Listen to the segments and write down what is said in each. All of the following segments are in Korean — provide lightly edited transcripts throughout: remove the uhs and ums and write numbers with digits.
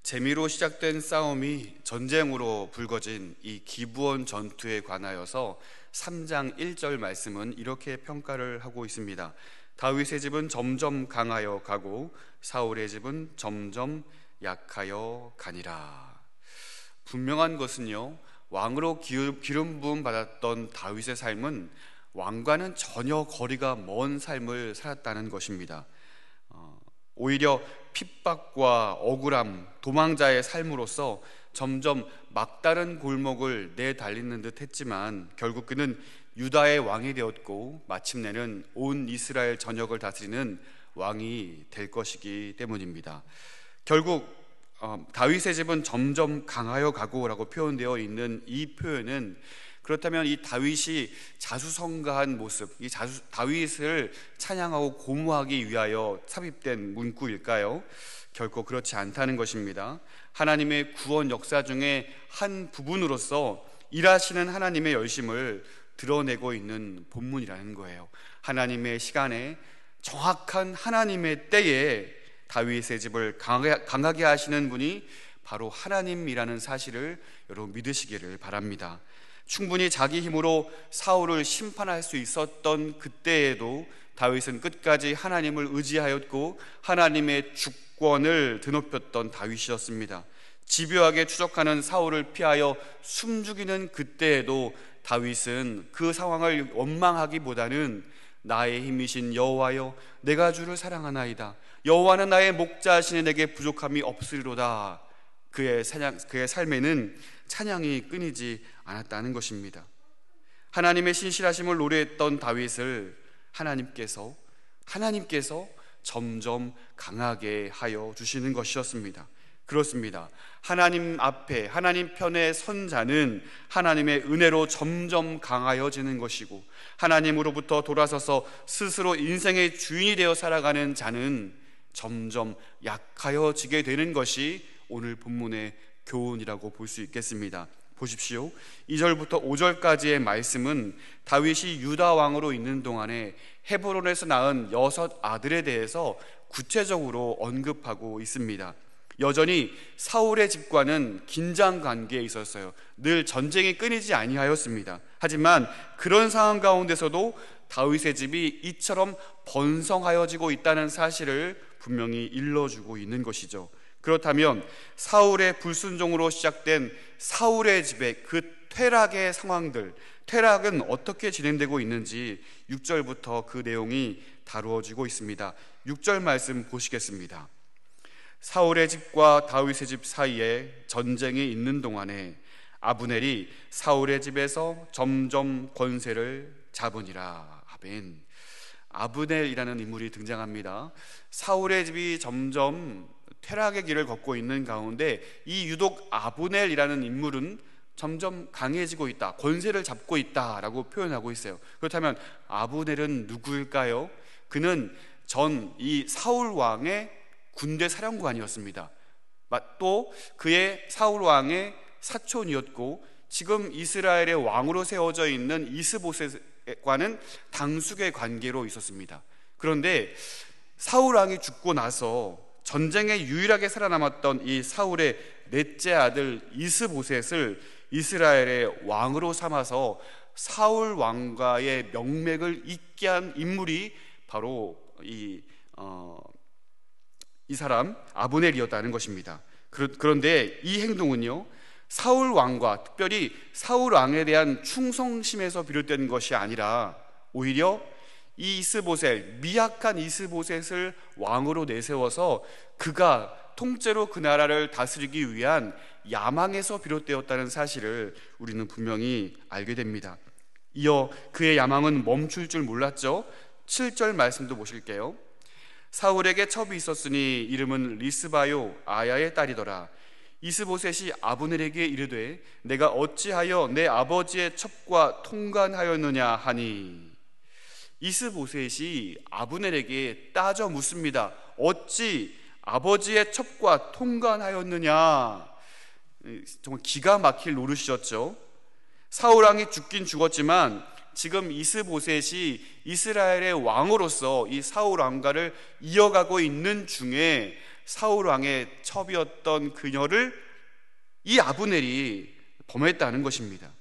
재미로 시작된 싸움이 전쟁으로 불거진 이 기브온 전투에 관하여서 3장 1절 말씀은 이렇게 평가를 하고 있습니다. 다윗의 집은 점점 강하여 가고 사울의 집은 점점 약하여 가니라. 분명한 것은요, 왕으로 기름 부음 받았던 다윗의 삶은 왕과는 전혀 거리가 먼 삶을 살았다는 것입니다. 오히려 핍박과 억울함, 도망자의 삶으로서 점점 막다른 골목을 내달리는 듯 했지만 결국 그는 유다의 왕이 되었고 마침내는 온 이스라엘 전역을 다스리는 왕이 될 것이기 때문입니다. 결국 다윗의 집은 점점 강하여 가고라고 표현되어 있는 이 표현은, 그렇다면 이 다윗이 자수성가한 모습, 다윗을 찬양하고 고무하기 위하여 삽입된 문구일까요? 결코 그렇지 않다는 것입니다. 하나님의 구원 역사 중에 한 부분으로서 일하시는 하나님의 열심을 드러내고 있는 본문이라는 거예요. 하나님의 시간에, 정확한 하나님의 때에 다윗의 집을 강하게 하시는 분이 바로 하나님이라는 사실을 여러분 믿으시기를 바랍니다. 충분히 자기 힘으로 사울을 심판할 수 있었던 그때에도 다윗은 끝까지 하나님을 의지하였고 하나님의 주권을 드높였던 다윗이었습니다. 집요하게 추적하는 사울을 피하여 숨죽이는 그때에도 다윗은 그 상황을 원망하기보다는 나의 힘이신 여호와여, 내가 주를 사랑하나이다. 여호와는 나의 목자시니 내게 부족함이 없으리로다. 그의 삶에는 찬양이 끊이지 않았다는 것입니다. 하나님의 신실하심을 노래했던 다윗을 하나님께서 점점 강하게 하여 주시는 것이었습니다. 그렇습니다. 하나님 앞에, 하나님 편에 선 자는 하나님의 은혜로 점점 강하여지는 것이고, 하나님으로부터 돌아서서 스스로 인생의 주인이 되어 살아가는 자는 점점 약하여지게 되는 것이 오늘 본문의 교훈이라고 볼 수 있겠습니다. 보십시오. 2절부터 5절까지의 말씀은 다윗이 유다 왕으로 있는 동안에 헤브론에서 낳은 6 아들에 대해서 구체적으로 언급하고 있습니다. 여전히 사울의 집과는 긴장 관계에 있었어요. 늘 전쟁이 끊이지 아니하였습니다. 하지만 그런 상황 가운데서도 다윗의 집이 이처럼 번성하여지고 있다는 사실을 분명히 일러주고 있는 것이죠. 그렇다면 사울의 불순종으로 시작된 사울의 집의 그 퇴락의 상황들, 퇴락은 어떻게 진행되고 있는지 6절부터 그 내용이 다루어지고 있습니다. 6절 말씀 보시겠습니다. 사울의 집과 다윗의 집 사이에 전쟁이 있는 동안에 아브넬이 사울의 집에서 점점 권세를 잡으니라. 아멘. 아브넬이라는 인물이 등장합니다. 사울의 집이 점점 퇴락의 길을 걷고 있는 가운데 이 유독 아브넬이라는 인물은 점점 강해지고 있다, 권세를 잡고 있다라고 표현하고 있어요. 그렇다면 아브넬은 누구일까요? 그는 이 사울 왕의 군대 사령관이었습니다. 또 그의 사울 왕의 사촌이었고 지금 이스라엘의 왕으로 세워져 있는 이스보셋과는 당숙의 관계로 있었습니다. 그런데 사울 왕이 죽고 나서 전쟁에 유일하게 살아남았던 이 사울의 넷째 아들 이스보셋을 이스라엘의 왕으로 삼아서 사울 왕과의 명맥을 잇게 한 인물이 바로 이 사람 아브넬이었다는 것입니다. 그런데 이 행동은요, 사울 왕과 특별히 사울 왕에 대한 충성심에서 비롯된 것이 아니라 오히려 이 미약한 이스보셋을 왕으로 내세워서 그가 통째로 그 나라를 다스리기 위한 야망에서 비롯되었다는 사실을 우리는 분명히 알게 됩니다. 이어 그의 야망은 멈출 줄 몰랐죠. 7절 말씀도 보실게요. 사울에게 첩이 있었으니 이름은 리스바요 아야의 딸이더라. 이스보셋이 아브넬에게 이르되 내가 어찌하여 내 아버지의 첩과 통관하였느냐 하니, 이스보셋이 아브넬에게 따져 묻습니다. 어찌 아버지의 첩과 통관하였느냐. 정말 기가 막힐 노릇이었죠. 사울 왕이 죽긴 죽었지만 지금 이스보셋이 이스라엘의 왕으로서 이 사울 왕가를 이어가고 있는 중에 사울 왕의 첩이었던 그녀를 이 아브넬이 범했다는 것입니다.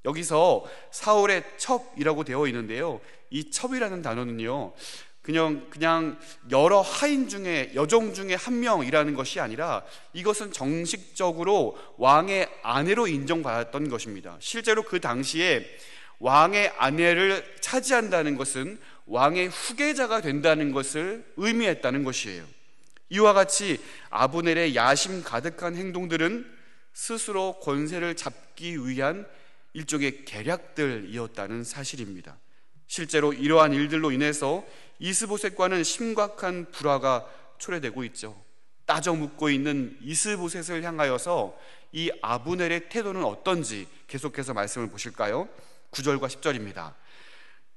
여기서 사울의 첩이라고 되어 있는데요, 이 첩이라는 단어는요 그냥 여러 하인 중에, 여종 중에 한 명이라는 것이 아니라 이것은 정식적으로 왕의 아내로 인정받았던 것입니다. 실제로 그 당시에 왕의 아내를 차지한다는 것은 왕의 후계자가 된다는 것을 의미했다는 것이에요. 이와 같이 아브넬의 야심 가득한 행동들은 스스로 권세를 잡기 위한 일종의 계략들이었다는 사실입니다. 실제로 이러한 일들로 인해서 이스보셋과는 심각한 불화가 초래되고 있죠. 따져 묻고 있는 이스보셋을 향하여서 이 아브넬의 태도는 어떤지 계속해서 말씀을 보실까요? 9절과 10절입니다.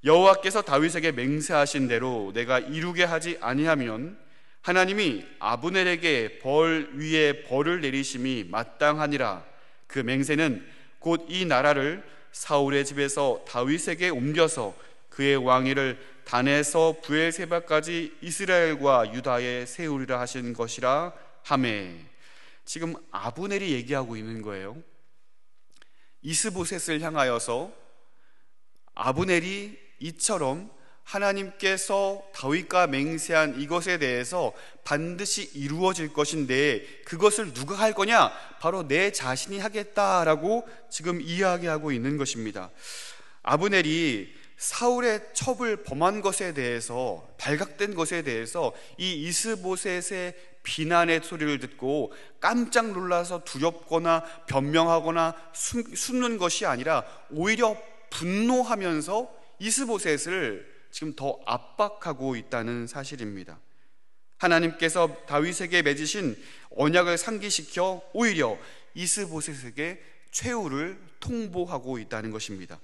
여호와께서 다윗에게 맹세하신 대로 내가 이루게 하지 아니하면 하나님이 아브넬에게 벌 위에 벌을 내리심이 마땅하니라. 그 맹세는 곧 이 나라를 사울의 집에서 다윗에게 옮겨서 그의 왕위를 단에서 브엘세바까지 이스라엘과 유다에 세우리라 하신 것이라 하매. 지금 아브넬이 얘기하고 있는 거예요. 이스보셋을 향하여서 아브넬이 이처럼 하나님께서 다윗과 맹세한 이것에 대해서 반드시 이루어질 것인데 그것을 누가 할 거냐? 바로 내 자신이 하겠다라고 지금 이야기하고 있는 것입니다. 아브넬이 사울의 첩을 범한 것에 대해서, 발각된 것에 대해서 이 이스보셋의 비난의 소리를 듣고 깜짝 놀라서 두렵거나 변명하거나 숨는 것이 아니라 오히려 분노하면서 이스보셋을 지금 더 압박하고 있다는 사실입니다. 하나님께서 다윗에게 맺으신 언약을 상기시켜 오히려 이스보셋에게 최후를 통보하고 있다는 것입니다.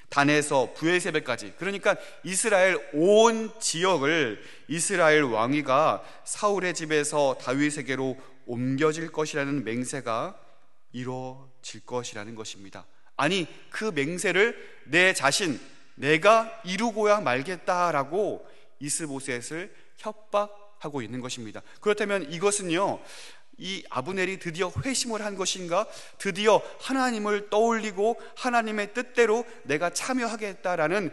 단에서 브엘세바까지, 그러니까 이스라엘 온 지역을 이스라엘 왕위가 사울의 집에서 다윗에게로 옮겨질 것이라는 맹세가 이루어질 것이라는 것입니다. 아니, 그 맹세를 내 자신, 내가 이루고야 말겠다라고 이스보셋을 협박하고 있는 것입니다. 그렇다면 이것은요, 이 아브넬이 드디어 회심을 한 것인가? 드디어 하나님을 떠올리고 하나님의 뜻대로 내가 참여하겠다라는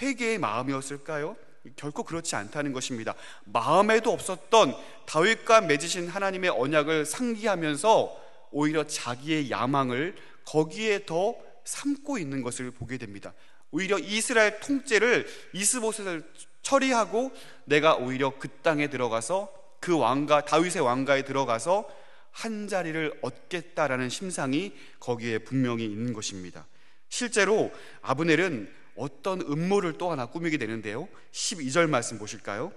회개의 마음이었을까요? 결코 그렇지 않다는 것입니다. 마음에도 없었던 다윗과 맺으신 하나님의 언약을 상기하면서 오히려 자기의 야망을 거기에 더 삼고 있는 것을 보게 됩니다. 오히려 이스라엘 통째를 이스보셋을 처리하고 내가 오히려 그 땅에 들어가서 그 왕가, 다윗의 왕가에 들어가서 한 자리를 얻겠다라는 심상이 거기에 분명히 있는 것입니다. 실제로 아브넬은 어떤 음모를 또 하나 꾸미게 되는데요, 12절 말씀 보실까요?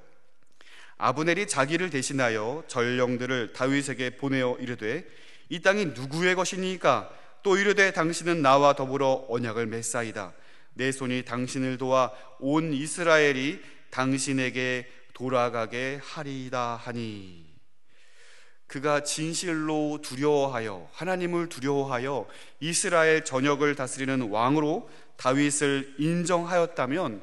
아브넬이 자기를 대신하여 전령들을 다윗에게 보내어 이르되 이 땅이 누구의 것이니까? 또 이르되 당신은 나와 더불어 언약을 맺사이다. 내 손이 당신을 도와 온 이스라엘이 당신에게 돌아가게 하리이다 하니. 그가 진실로 두려워하여, 하나님을 두려워하여 이스라엘 전역을 다스리는 왕으로 다윗을 인정하였다면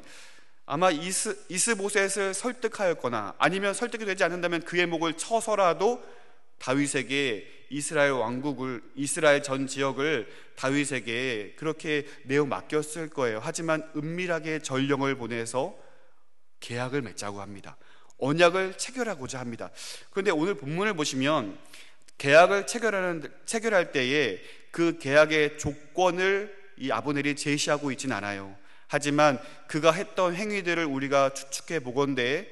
아마 이스보셋을 설득하였거나 아니면 설득이 되지 않는다면 그의 목을 쳐서라도 다윗에게 이스라엘 왕국을, 이스라엘 전 지역을 다윗에게 그렇게 내어 맡겼을 거예요. 하지만 은밀하게 전령을 보내서 계약을 맺자고 합니다. 언약을 체결하고자 합니다. 그런데 오늘 본문을 보시면 계약을 체결할 때에 그 계약의 조건을 이 아브넬이 제시하고 있진 않아요. 하지만 그가 했던 행위들을 우리가 추측해 보건대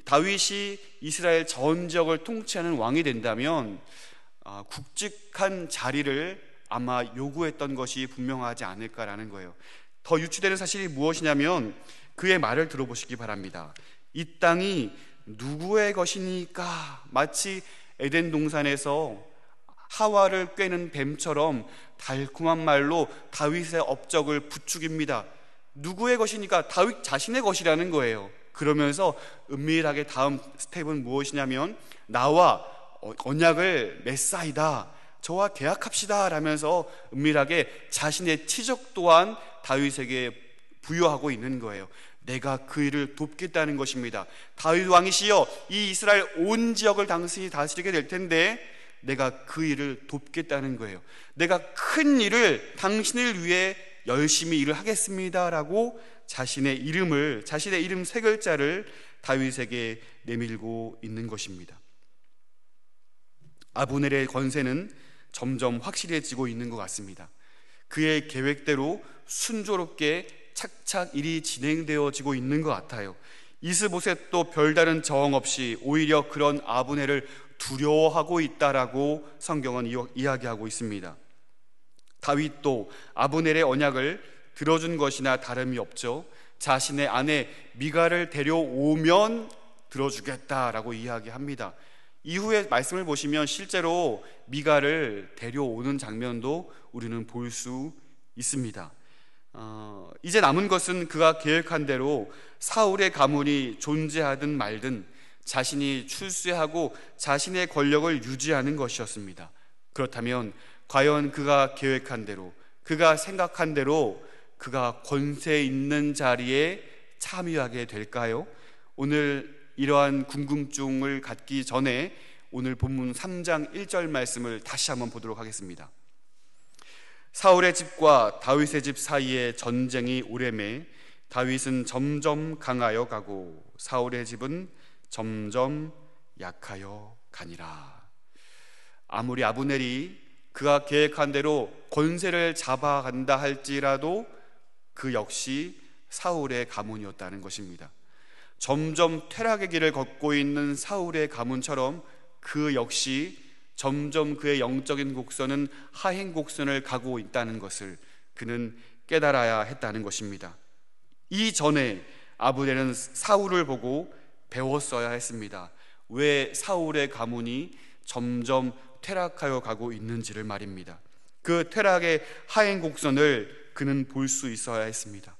다윗이 이스라엘 전 지역을 통치하는 왕이 된다면 굵직한 자리를 아마 요구했던 것이 분명하지 않을까라는 거예요. 더 유추되는 사실이 무엇이냐면 그의 말을 들어보시기 바랍니다. 이 땅이 누구의 것이니까? 마치 에덴 동산에서 하와를 꿰는 뱀처럼 달콤한 말로 다윗의 업적을 부추깁니다. 누구의 것이니까? 다윗 자신의 것이라는 거예요. 그러면서 은밀하게 다음 스텝은 무엇이냐면 나와 언약을 맺사이다, 저와 계약합시다 라면서 은밀하게 자신의 치적 또한 다윗에게 부여하고 있는 거예요. 내가 그 일을 돕겠다는 것입니다. 다윗 왕이시여, 이 이스라엘 온 지역을 당신이 다스리게 될 텐데 내가 그 일을 돕겠다는 거예요. 내가 큰 일을 당신을 위해 열심히 일을 하겠습니다 라고 자신의 이름 세 글자를 다윗에게 내밀고 있는 것입니다. 아브넬의 권세는 점점 확실해지고 있는 것 같습니다. 그의 계획대로 순조롭게 착착 일이 진행되어지고 있는 것 같아요. 이스보셋도 별다른 저항 없이 오히려 그런 아브넬을 두려워하고 있다라고 성경은 이야기하고 있습니다. 다윗도 아브넬의 언약을 들어준 것이나 다름이 없죠. 자신의 아내 미갈을 데려오면 들어주겠다라고 이야기합니다. 이후의 말씀을 보시면 실제로 미갈을 데려오는 장면도 우리는 볼 수 있습니다. 이제 남은 것은 그가 계획한 대로 사울의 가문이 존재하든 말든 자신이 출세하고 자신의 권력을 유지하는 것이었습니다. 그렇다면 과연 그가 계획한 대로, 그가 생각한 대로 그가 권세 있는 자리에 참여하게 될까요? 오늘 이러한 궁금증을 갖기 전에 오늘 본문 3장 1절 말씀을 다시 한번 보도록 하겠습니다. 사울의 집과 다윗의 집 사이에 전쟁이 오래매 다윗은 점점 강하여 가고 사울의 집은 점점 약하여 가니라. 아무리 아브넬이 그가 계획한 대로 권세를 잡아간다 할지라도 그 역시 사울의 가문이었다는 것입니다. 점점 퇴락의 길을 걷고 있는 사울의 가문처럼 그 역시 점점 그의 영적인 곡선은 하행 곡선을 가고 있다는 것을 그는 깨달아야 했다는 것입니다. 이전에 아브넬은 사울을 보고 배웠어야 했습니다. 왜 사울의 가문이 점점 퇴락하여 가고 있는지를 말입니다. 그 퇴락의 하행 곡선을 그는 볼 수 있어야 했습니다.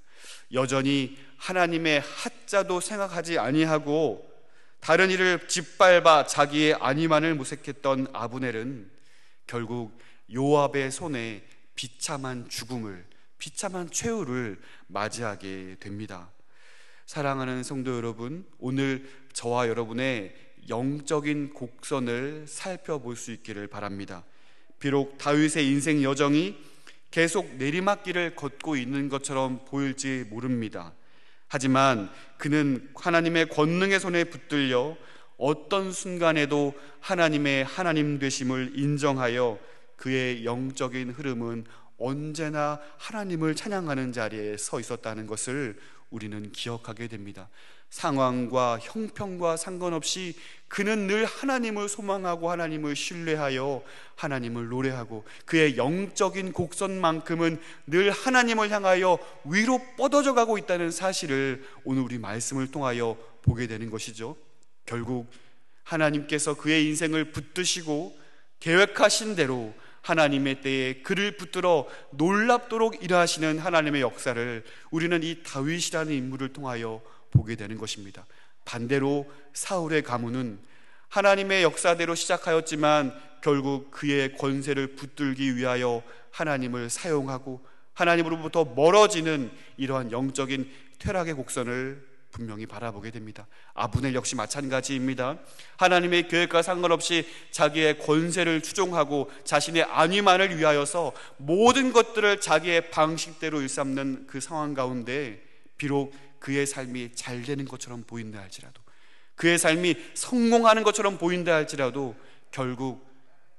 여전히 하나님의 하자도 생각하지 아니하고 다른 일을 짓밟아 자기의 안위만을 모색했던 아브넬은 결국 요압의 손에 비참한 죽음을, 비참한 최후를 맞이하게 됩니다. 사랑하는 성도 여러분, 오늘 저와 여러분의 영적인 곡선을 살펴볼 수 있기를 바랍니다. 비록 다윗의 인생 여정이 계속 내리막길을 걷고 있는 것처럼 보일지 모릅니다. 하지만 그는 하나님의 권능의 손에 붙들려 어떤 순간에도 하나님의 하나님 되심을 인정하여 그의 영적인 흐름은 언제나 하나님을 찬양하는 자리에 서 있었다는 것을 우리는 기억하게 됩니다. 상황과 형편과 상관없이 그는 늘 하나님을 소망하고 하나님을 신뢰하여 하나님을 노래하고 그의 영적인 곡선만큼은 늘 하나님을 향하여 위로 뻗어져 가고 있다는 사실을 오늘 우리 말씀을 통하여 보게 되는 것이죠. 결국 하나님께서 그의 인생을 붙드시고 계획하신 대로 하나님의 때에 그를 붙들어 놀랍도록 일하시는 하나님의 역사를 우리는 이 다윗이라는 인물을 통하여 보게 되는 것입니다. 반대로 사울의 가문은 하나님의 역사대로 시작하였지만 결국 그의 권세를 붙들기 위하여 하나님을 사용하고 하나님으로부터 멀어지는 이러한 영적인 퇴락의 곡선을 분명히 바라보게 됩니다. 아브넬 역시 마찬가지입니다. 하나님의 계획과 상관없이 자기의 권세를 추종하고 자신의 안위만을 위하여서 모든 것들을 자기의 방식대로 일삼는 그 상황 가운데 비록 그의 삶이 잘 되는 것처럼 보인다 할지라도, 그의 삶이 성공하는 것처럼 보인다 할지라도 결국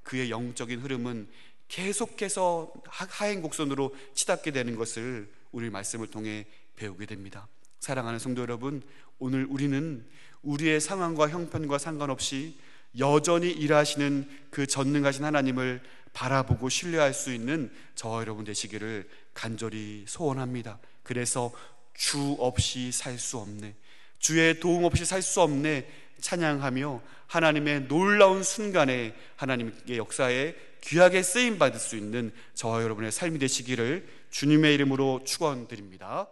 그의 영적인 흐름은 계속해서 하행 곡선으로 치닫게 되는 것을 우리 말씀을 통해 배우게 됩니다. 사랑하는 성도 여러분, 오늘 우리는 우리의 상황과 형편과 상관없이 여전히 일하시는 그 전능하신 하나님을 바라보고 신뢰할 수 있는 저와 여러분 되시기를 간절히 소원합니다. 그래서 주 없이 살 수 없네, 주의 도움 없이 살 수 없네 찬양하며 하나님의 놀라운 순간에 하나님의 역사에 귀하게 쓰임받을 수 있는 저와 여러분의 삶이 되시기를 주님의 이름으로 축원드립니다.